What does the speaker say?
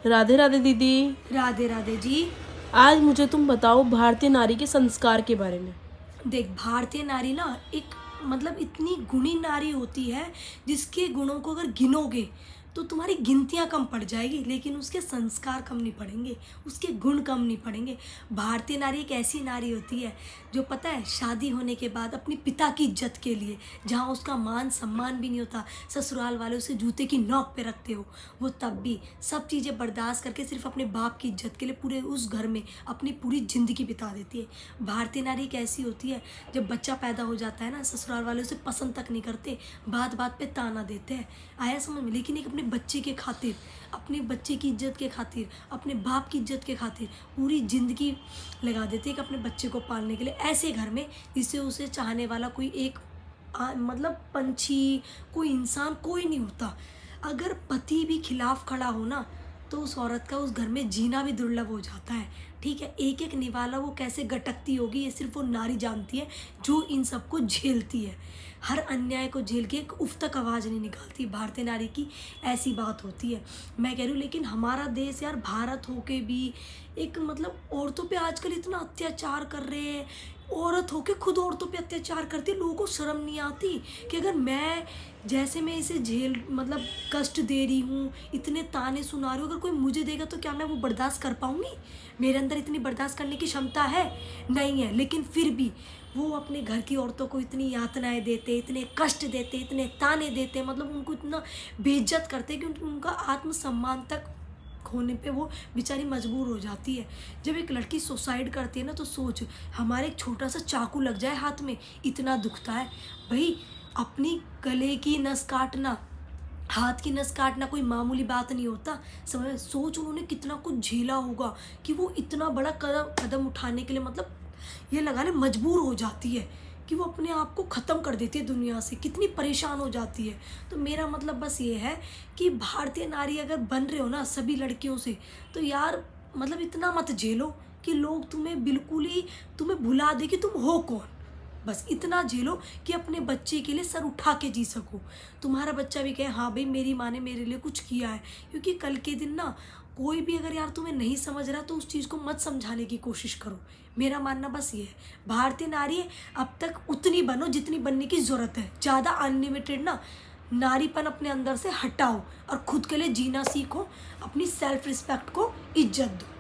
राधे राधे दीदी। राधे राधे जी। आज मुझे तुम बताओ भारतीय नारी के संस्कार के बारे में। देख, भारतीय नारी ना एक मतलब इतनी गुणी नारी होती है जिसके गुणों को अगर गिनोगे तो तुम्हारी गिनतियाँ कम पड़ जाएगी, लेकिन उसके संस्कार कम नहीं पड़ेंगे, उसके गुण कम नहीं पड़ेंगे। भारतीय नारी एक ऐसी नारी होती है जो पता है शादी होने के बाद अपने पिता की इज्जत के लिए, जहाँ उसका मान सम्मान भी नहीं होता, ससुराल वाले उसे जूते की नोक पे रखते हो, वो तब भी सब चीज़ें बर्दाश्त करके सिर्फ अपने बाप की इज्जत के लिए पूरे उस घर में अपनी पूरी ज़िंदगी बिता देती है। भारतीय नारी एक ऐसी होती है, जब बच्चा पैदा हो जाता है ना, ससुराल वाले उसे पसंद तक नहीं करते, बात बात पे ताना देते हैं, आया समझ में, लेकिन एक अपने बच्चे के खातिर, अपने बच्चे की इज्जत के खातिर, अपने बाप की इज्जत के खातिर पूरी ज़िंदगी लगा देते हैं कि अपने बच्चे को पालने के लिए, ऐसे घर में जिससे उसे चाहने वाला कोई एक मतलब पंछी, कोई इंसान कोई नहीं होता। अगर पति भी खिलाफ खड़ा हो ना, तो उस औरत का उस घर में जीना भी दुर्लभ हो जाता है। ठीक है, एक एक निवाला वो कैसे गटकती होगी ये सिर्फ वो नारी जानती है, जो इन सबको झेलती है, हर अन्याय को झेल के एक उफ तक आवाज़ नहीं निकालती। भारतीय नारी की ऐसी बात होती है, मैं कह रही हूँ। लेकिन हमारा देश यार, भारत होके भी एक मतलब औरतों पे आजकल इतना अत्याचार कर रहे हैं, औरत होके खुद औरतों पे अत्याचार करती है। लोगों को शर्म नहीं आती कि अगर मैं जैसे मैं इसे झेल मतलब कष्ट दे रही हूँ, इतने ताने सुना रही हूँ, अगर कोई मुझे देगा तो क्या मैं वो बर्दाश्त कर पाऊँगी? मेरे अंदर इतनी बर्दाश्त करने की क्षमता है? नहीं है। लेकिन फिर भी वो अपने घर की औरतों को इतनी यातनाएं देते, इतने कष्ट देते, इतने ताने देते, मतलब उनको इतना बेइज्जत करते कि उनका आत्मसम्मान तक खोने पे वो बेचारी मजबूर हो जाती है। जब एक लड़की सुसाइड करती है ना, तो सोच, हमारे एक छोटा सा चाकू लग जाए हाथ में, इतना दुखता है भाई। अपनी गले की नस काटना, हाथ की नस काटना कोई मामूली बात नहीं होता। समझ, सोच उन्होंने कितना कुछ झेला होगा कि वो इतना बड़ा कदम उठाने के लिए मतलब ये लगा ले मजबूर हो जाती है कि वो अपने आप को ख़त्म कर देती है दुनिया से, कितनी परेशान हो जाती है। तो मेरा मतलब बस ये है कि भारतीय नारी अगर बन रहे हो ना सभी लड़कियों से, तो यार मतलब इतना मत झेलो कि लोग तुम्हें बिल्कुल ही तुम्हें भुला दे कि तुम हो कौन। बस इतना झेलो कि अपने बच्चे के लिए सर उठा के जी सको, तुम्हारा बच्चा भी कहे हाँ भाई मेरी माँ ने मेरे लिए कुछ किया है। क्योंकि कल के दिन ना कोई भी अगर यार तुम्हें नहीं समझ रहा तो उस चीज़ को मत समझाने की कोशिश करो। मेरा मानना बस ये है, भारतीय नारी अब तक उतनी बनो जितनी बनने की ज़रूरत है, ज़्यादा अनलिमिटेड ना नारीपन अपने अंदर से हटाओ और खुद के लिए जीना सीखो, अपनी सेल्फ रिस्पेक्ट को इज्जत दो।